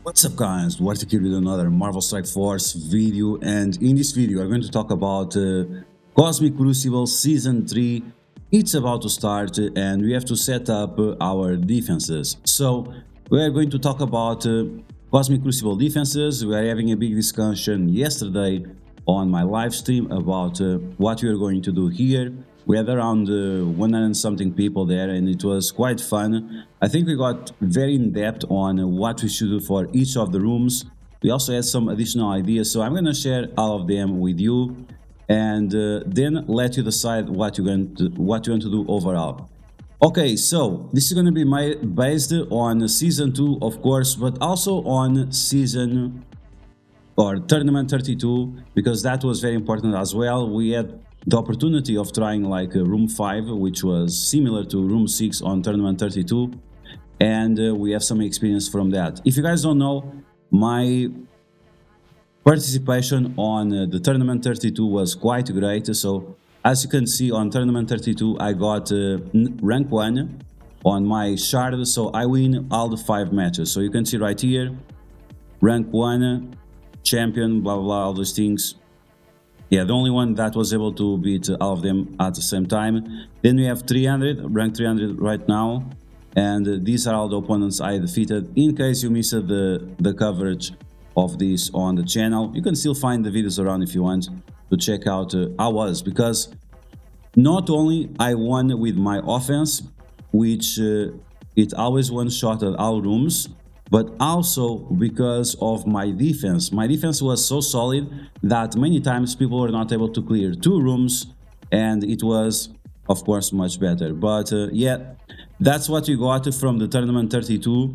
What's up guys, DuArktik here with another Marvel Strike Force video, and in this video I'm going to talk about Cosmic Crucible Season 3. It's about to start and we have to set up our defenses. So we are going to talk about Cosmic Crucible defenses. We are having a big discussion yesterday on my live stream about what we are going to do here. We had around 100 and something people there and it was quite fun. I think we got very in depth on what we should do for each of the rooms. We also had some additional ideas, so I'm going to share all of them with you and then let you decide what you want to do overall. Okay, so this is going to be based on Season 2, of course, but also on Season or Tournament 32, because that was very important as well. We had the opportunity of trying like room 5, which was similar to room 6 on Tournament 32, and we have some experience from that. If you guys don't know, my participation on the Tournament 32 was quite great. So as you can see on Tournament 32, I got rank 1 on my shard, so I win all the 5 matches. So you can see right here, rank 1, champion, blah blah, all those things. Yeah, the only one that was able to beat all of them at the same time. Then we have 300, rank 300 right now, and these are all the opponents I defeated. In case you missed the coverage of this on the channel, you can still find the videos around if you want to check out how I was, because not only I won with my offense, which it always one-shot at all rooms, but also because of my defense. My defense was so solid that many times people were not able to clear 2 rooms, and it was, of course, much better. But yeah, that's what we got from the Tournament 32,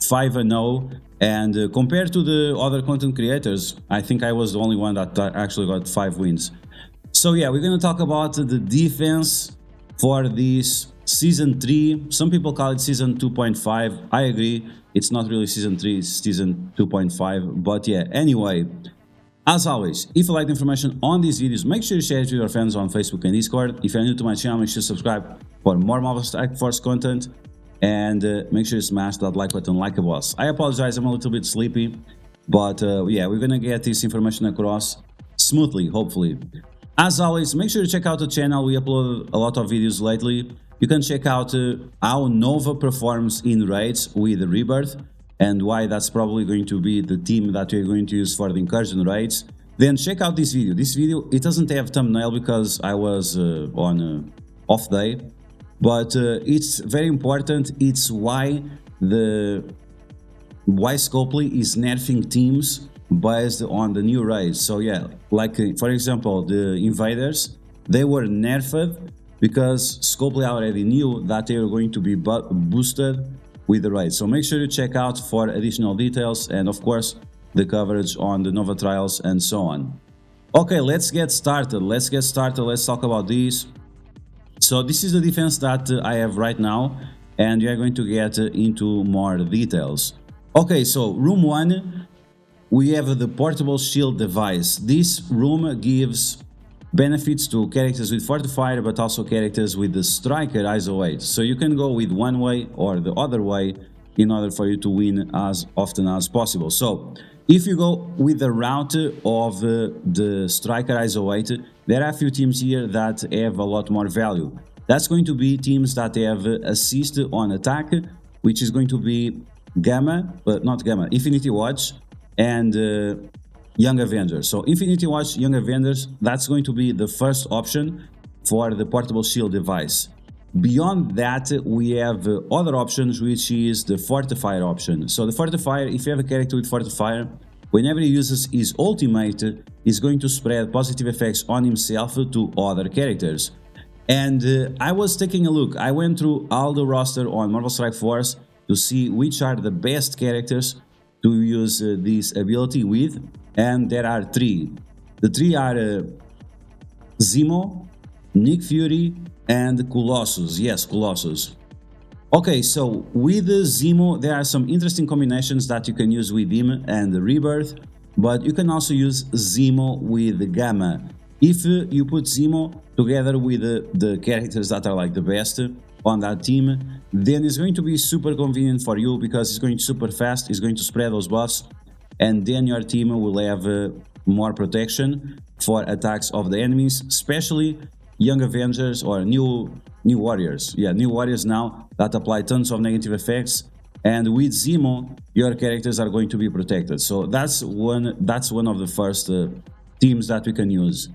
5-0, and compared to the other content creators, I think I was the only one that actually got 5 wins. So yeah, we're gonna talk about the defense for this Season 3. Some people call it Season 2.5. I agree, it's not really Season 3, it's Season 2.5. But yeah, anyway, as always, if you like the information on these videos, make sure you share it with your friends on Facebook and Discord. If you're new to my channel, make sure to subscribe for more Marvel Strike Force content, and make sure you smash that like button like a boss. I apologize, I'm a little bit sleepy, but yeah, we're gonna get this information across smoothly, hopefully. As always, make sure to check out the channel. We upload a lot of videos lately. You can check out how Nova performs in raids with Rebirth, and why that's probably going to be the team that we're going to use for the incursion raids. Then check out this video. This video, it doesn't have thumbnail because I was on off day, but it's very important. It's why Scopely is nerfing teams based on the new raids. So yeah, like for example, the invaders, they were nerfed because Scopely already knew that they were going to be boosted with the raid. So make sure you check out for additional details, and of course the coverage on the Nova trials and so on. Okay, let's get started. Let's talk about these. So this is the defense that I have right now, and we are going to get into more details. Okay, so room 1, we have the portable shield device. This room gives benefits to characters with Fortifier, but also characters with the Striker ISO 8. So you can go with one way or the other way in order for you to win as often as possible. So if you go with the route of the Striker ISO 8, there are a few teams here that have a lot more value. That's going to be teams that have assist on attack, which is going to be Infinity Watch and Young Avengers. So Infinity Watch, Young Avengers, that's going to be the first option for the portable shield device. Beyond that, we have other options, which is the Fortifier option. So the Fortifier, if you have a character with Fortifier, whenever he uses his ultimate, is going to spread positive effects on himself to other characters. And I was taking a look. I went through all the roster on Marvel Strike Force to see which are the best characters to use this ability with, and there are 3. The 3 are Zemo, Nick Fury, and Colossus. Yes, Colossus. Okay, so with Zemo, there are some interesting combinations that you can use with him and Rebirth, but you can also use Zemo with Gamma. if you put Zemo together with the characters that are like the best on that team, then it's going to be super convenient for you because it's going super fast, it's going to spread those buffs, and then your team will have more protection for attacks of the enemies, especially young Avengers or new warriors. Yeah, new warriors now that apply tons of negative effects, and with Zemo your characters are going to be protected. So that's one of the first teams that we can use.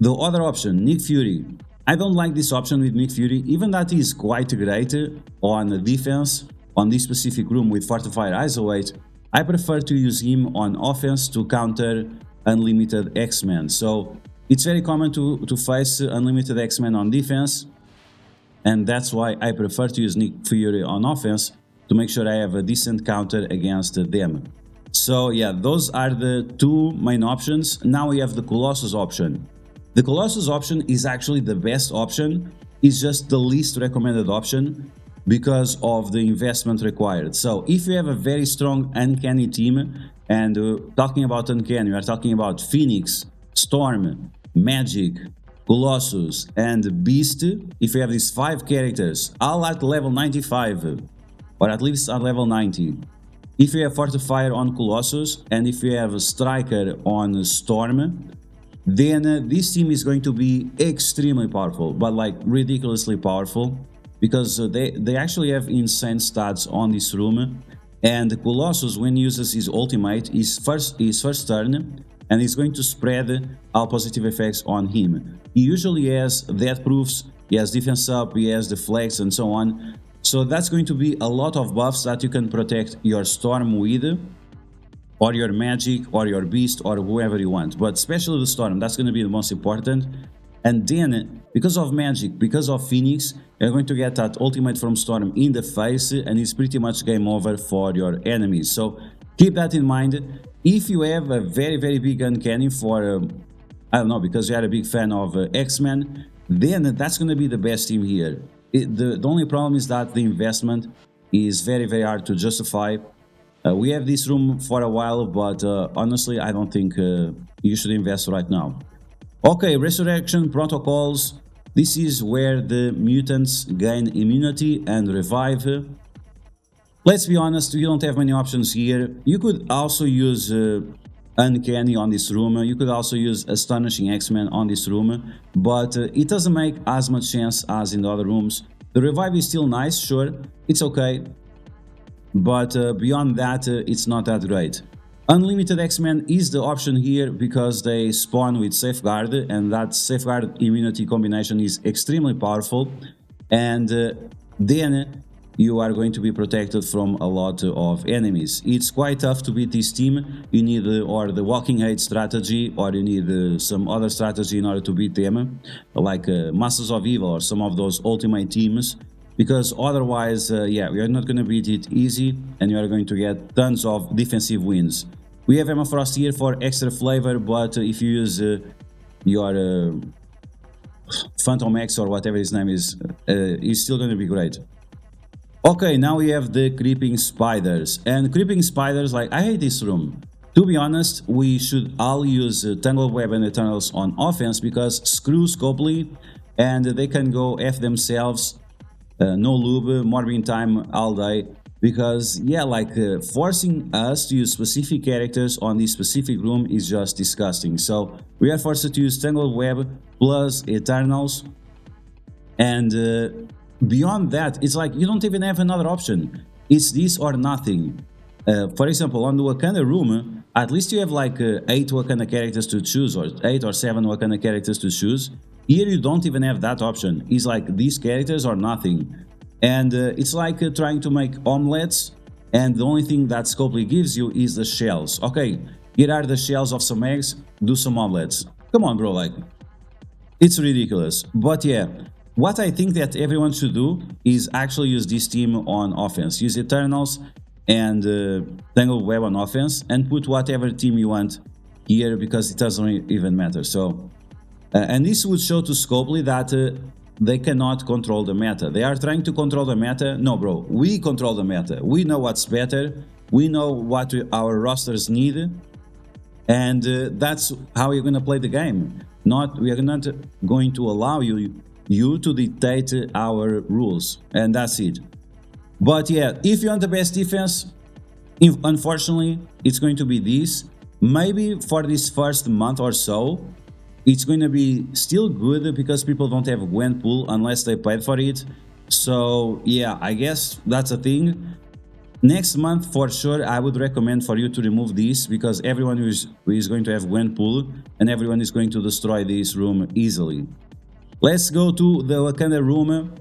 The other option, Nick Fury. I don't like this option with Nick Fury, even that is quite great on defense on this specific room with Fortified Isolate. I prefer to use him on offense to counter Unlimited X-Men. So it's very common to face Unlimited X-Men on defense, and that's why I prefer to use Nick Fury on offense to make sure I have a decent counter against them. So yeah, those are the two main options. Now we have the Colossus option. The Colossus option is actually the best option, it's just the least recommended option because of the investment required. So if you have a very strong Uncanny team, and talking about Uncanny, we are talking about Phoenix, Storm, Magic, Colossus, and Beast. If you have these 5 characters, all at level 95, or at least at level 90. If you have Fortifier on Colossus, and if you have a Striker on Storm, then this team is going to be extremely powerful, but like ridiculously powerful, because they actually have insane stats on this room. And Colossus, when he uses his ultimate, his first turn, and he's going to spread all positive effects on him. He usually has death proofs, he has defense up, he has the flex, and so on. So that's going to be a lot of buffs that you can protect your Storm with, or your Magic, or your Beast, or whoever you want. But especially the Storm, that's going to be the most important. And then, because of Magic, because of Phoenix, you're going to get that ultimate from Storm in the face, and it's pretty much game over for your enemies. So keep that in mind. If you have a very, very big Uncanny for, I don't know, because you are a big fan of X-Men, then that's going to be the best team here. The only problem is that the investment is very, very hard to justify. We have this room for a while, but honestly, I don't think you should invest right now. Okay, Resurrection Protocols. This is where the mutants gain immunity and revive. Let's be honest, you don't have many options here. You could also use Uncanny on this room. You could also use Astonishing X-Men on this room, but it doesn't make as much sense as in the other rooms. The revive is still nice, sure, it's okay, but beyond that, it's not that great. Unlimited X-Men is the option here because they spawn with Safeguard, and that Safeguard immunity combination is extremely powerful, and then you are going to be protected from a lot of enemies. It's quite tough to beat this team. You need or the Walking Hate strategy, or you need some other strategy in order to beat them, like Masters of Evil or some of those ultimate teams, because otherwise, yeah, we are not going to beat it easy, and you are going to get tons of defensive wins. We have Emma Frost here for extra flavor, but if you use your Phantom X or whatever his name is, it's still going to be great. Okay, now we have the Creeping Spiders. And Creeping Spiders, like, I hate this room. To be honest, we should all use Tangled Web and Eternals on offense, because screw Scopely, and they can go F themselves, no lube, morbing time all day. Because, yeah, like, forcing us to use specific characters on this specific room is just disgusting. So, we are forced to use Tangled Web plus Eternals, and beyond that, it's like you don't even have another option. It's this or nothing. For example, on the Wakanda room, at least you have like 8 Wakanda characters to choose, or 8 or 7 Wakanda characters to choose. Here you don't even have that option. It's like these characters or nothing. And it's like trying to make omelettes, and the only thing that Scopely gives you is the shells. Okay, here are the shells of some eggs, do some omelettes. Come on, bro, like, it's ridiculous. But yeah, what I think that everyone should do is actually use this team on offense. Use Eternals and Tangled Web on offense, and put whatever team you want here, because it doesn't even matter. So, and this would show to Scopely that they cannot control the meta. They are trying to control the meta. No, bro, we control the meta. We know what's better. We know what our rosters need. And that's how you're going to play the game. We are not going to allow you to dictate our rules, and that's it. But yeah, if you want the best defense, unfortunately, it's going to be this. Maybe for this first month or so, it's going to be still good because people don't have Gwen pool unless they paid for it. So yeah, I guess that's a thing. Next month, for sure, I would recommend for you to remove this because everyone who is going to have Gwen pool and everyone is going to destroy this room easily. Let's go to the Wakanda room.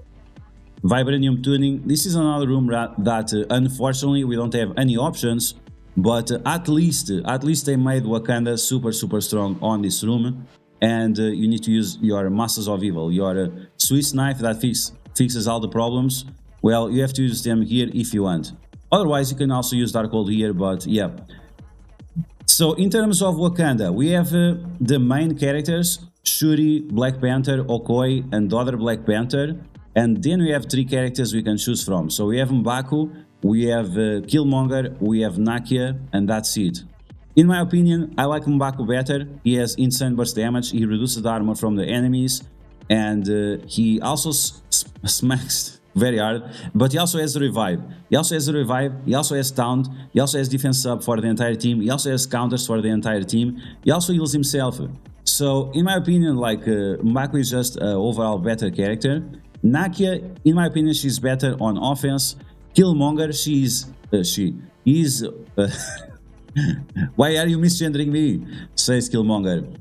Vibranium tuning. This is another room that unfortunately we don't have any options, but at least they made Wakanda super strong on this room, and you need to use your Masters of Evil, your Swiss knife that fixes all the problems. Well, you have to use them here if you want. Otherwise, you can also use Darkhold here, but yeah. So in terms of Wakanda, we have the main characters: Shuri, Black Panther, Okoye, and other Black Panther. And then we have 3 characters we can choose from. So we have M'Baku, we have Killmonger, we have Nakia, and that's it. In my opinion, I like M'Baku better. He has insane burst damage, he reduces the armor from the enemies, and he also smacks very hard, but he also has revive. He also has taunt, he also has defense up for the entire team, he also has counters for the entire team, he also heals himself. So in my opinion, like M'Baku is just an overall better character. Nakia, in my opinion, she's better on offense. Killmonger, why are you misgendering me? Says Killmonger.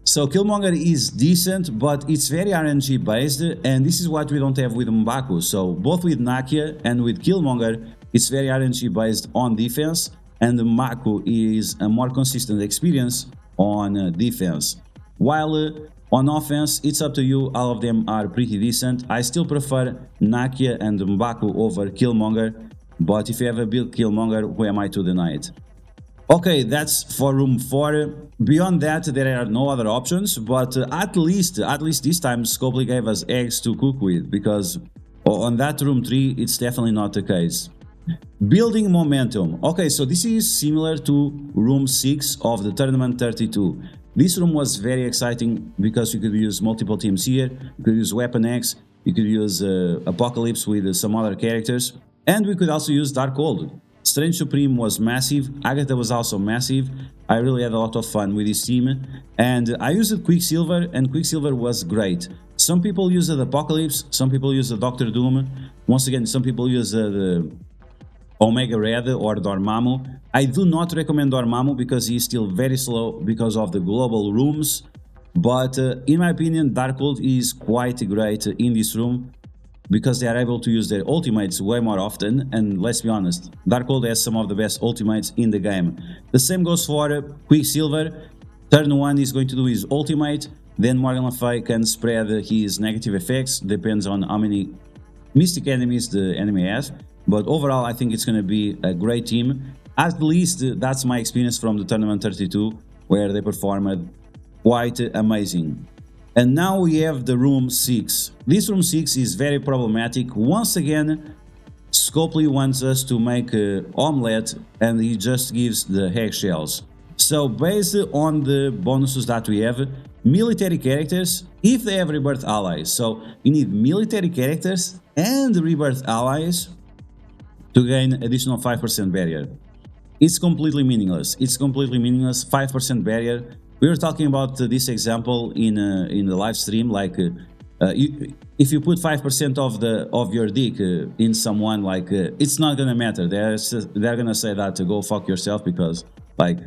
So Killmonger is decent, but it's very RNG based, and this is what we don't have with M'Baku. So both with Nakia and with Killmonger, it's very RNG based on defense, and M'Baku is a more consistent experience on defense. While on offense, it's up to you, all of them are pretty decent. I still prefer Nakia and M'Baku over Killmonger, but if you have a build Killmonger, who am I to deny it? Okay, that's for room 4. Beyond that, there are no other options, but at least this time Scopely gave us eggs to cook with, because on that room 3, it's definitely not the case. Building momentum. Okay, so this is similar to room 6 of the Tournament 32. This room was very exciting because you could use multiple teams here, you could use Weapon X, you could use Apocalypse with some other characters, and we could also use Darkhold. Strange Supreme was massive, Agatha was also massive. I really had a lot of fun with this team, and I used Quicksilver, and Quicksilver was great. Some people use the Apocalypse, some people use the Doctor Doom, once again some people use the Omega Red or Dormammu. I do not recommend Dormammu because he is still very slow because of the global rooms, but in my opinion Darkhold is quite great in this room because they are able to use their ultimates way more often, and let's be honest, Darkhold has some of the best ultimates in the game. The same goes for Quicksilver. Turn 1 is going to do his ultimate, then Morgan Le Fay can spread his negative effects, depends on how many mystic enemies the enemy has. But overall, I think it's going to be a great team. At least that's my experience from the Tournament 32, where they performed quite amazing. And now we have the room 6. This room 6 is very problematic. Once again, Scopely wants us to make an omelette, and he just gives the eggshells. So based on the bonuses that we have, military characters, if they have rebirth allies, so you need military characters and rebirth allies to gain additional 5% barrier. It's completely meaningless. 5% barrier. We were talking about this example in the live stream. Like, if you put 5% of your dick in someone, like it's not gonna matter. They're gonna say that to go fuck yourself because, like,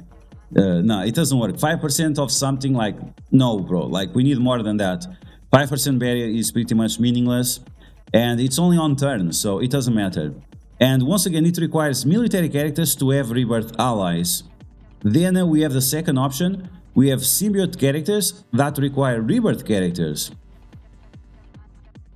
no, it doesn't work. 5% of something, like, no, bro. Like, we need more than that. 5% barrier is pretty much meaningless, and it's only on turn, so it doesn't matter. And once again, it requires military characters to have rebirth allies. Then we have the second option. We have symbiote characters that require rebirth characters.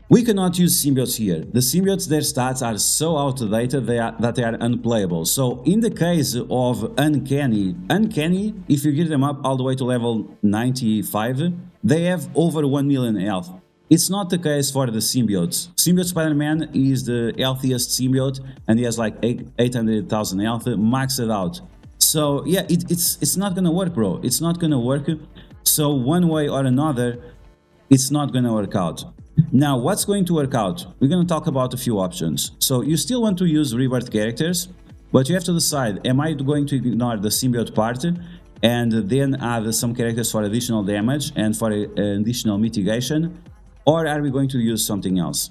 We cannot use symbiotes here. The symbiotes, their stats are so outdated that they are unplayable. So in the case of Uncanny, if you gear them up all the way to level 95, they have over 1 million health. It's not the case for the symbiotes. Symbiote Spider-Man is the healthiest symbiote, and he has like 800,000 health maxed out. So yeah, it's not gonna work, bro. It's not gonna work. So one way or another, it's not going to work out. Now, what's going to work out? We're going to talk about a few options. So you still want to use rebirth characters, but you have to decide, am I going to ignore the symbiote part and then add some characters for additional damage and for additional mitigation, or are we going to use something else?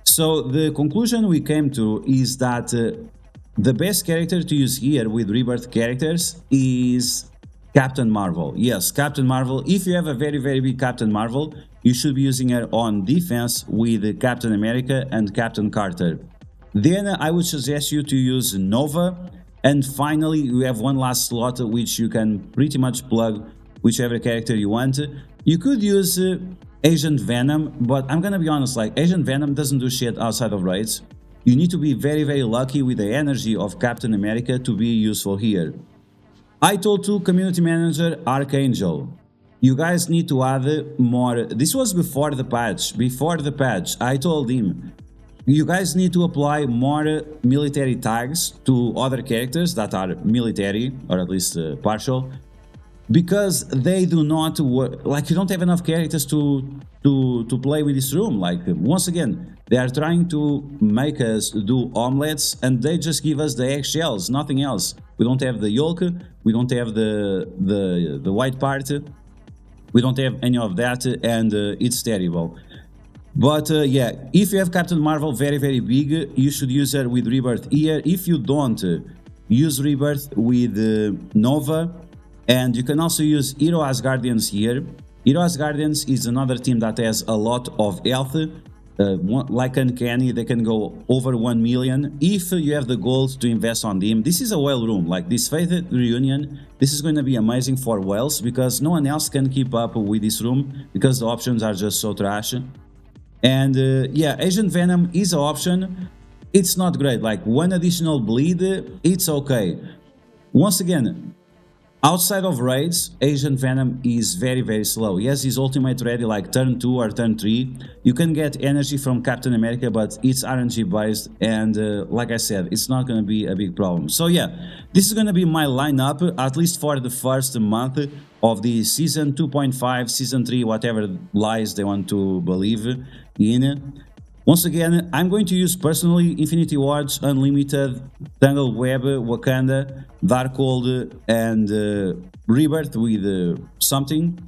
So the conclusion we came to is that the best character to use here with rebirth characters is Captain Marvel. Yes, Captain Marvel. If you have a very, very big Captain Marvel, you should be using her on defense with Captain America and Captain Carter. Then I would suggest you to use Nova. And finally, you have one last slot which you can pretty much plug whichever character you want. You could use Agent Venom, but I'm gonna be honest, like Agent Venom doesn't do shit outside of raids. You need to be very, very lucky with the energy of Captain America to be useful here. I told to community manager Archangel, you guys need to add more. This was before the patch. Before the patch, I told him, you guys need to apply more military tags to other characters that are military, or at least partial, because they do not work. Like, you don't have enough characters to play with this room. Like, once again, they are trying to make us do omelettes, and they just give us the eggshells, nothing else. We don't have the yolk, we don't have the white part, we don't have any of that, and it's terrible. But yeah, if you have Captain Marvel very, very big, you should use her with rebirth here. If you don't, use rebirth with Nova. And you can also use Hero Asgardians here. Hero Asgardians is another team that has a lot of health. Like Uncanny, they can go over 1 million if you have the gold to invest on them. This is a whale room, like this Fated Reunion. This is going to be amazing for whales because no one else can keep up with this room because the options are just so trash. And yeah, Agent Venom is an option. It's not great, like one additional bleed, it's okay. Once again, outside of raids, Agent Venom is very, very slow. He has his ultimate ready like turn 2 or turn 3. You can get energy from Captain America, but it's RNG based, and like I said, it's not going to be a big problem. So yeah, this is going to be my lineup, at least for the first month of the Season 2.5, Season 3, whatever lies they want to believe in. Once again, I'm going to use personally Infinity Watch, Unlimited, Tangled Web, Wakanda, Darkhold, and Rebirth with something.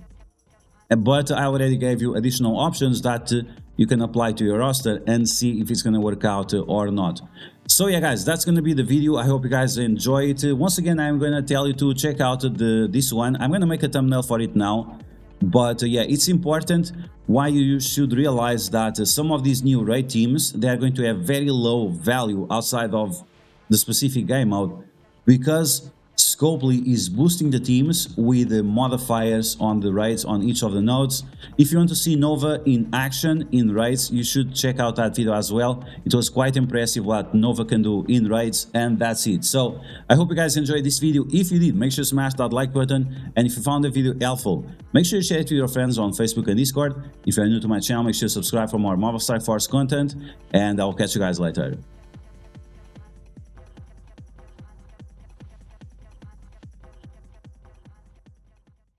But I already gave you additional options that you can apply to your roster and see if it's going to work out or not. So yeah, guys, that's going to be the video. I hope you guys enjoy it. Once again, I'm going to tell you to check out this one. I'm going to make a thumbnail for it now. But yeah, it's important why you should realize that some of these new raid teams, they are going to have very low value outside of the specific game mode, because Scopely is boosting the teams with the modifiers on the raids on each of the nodes. If you want to see Nova in action in raids, you should check out that video as well. It was quite impressive what Nova can do in raids, and that's it. So I hope you guys enjoyed this video. If you did, make sure to smash that like button, and if you found the video helpful, make sure you share it with your friends on Facebook and Discord. If you're new to my channel, make sure to subscribe for more Marvel Strike Force content, and I'll catch you guys later.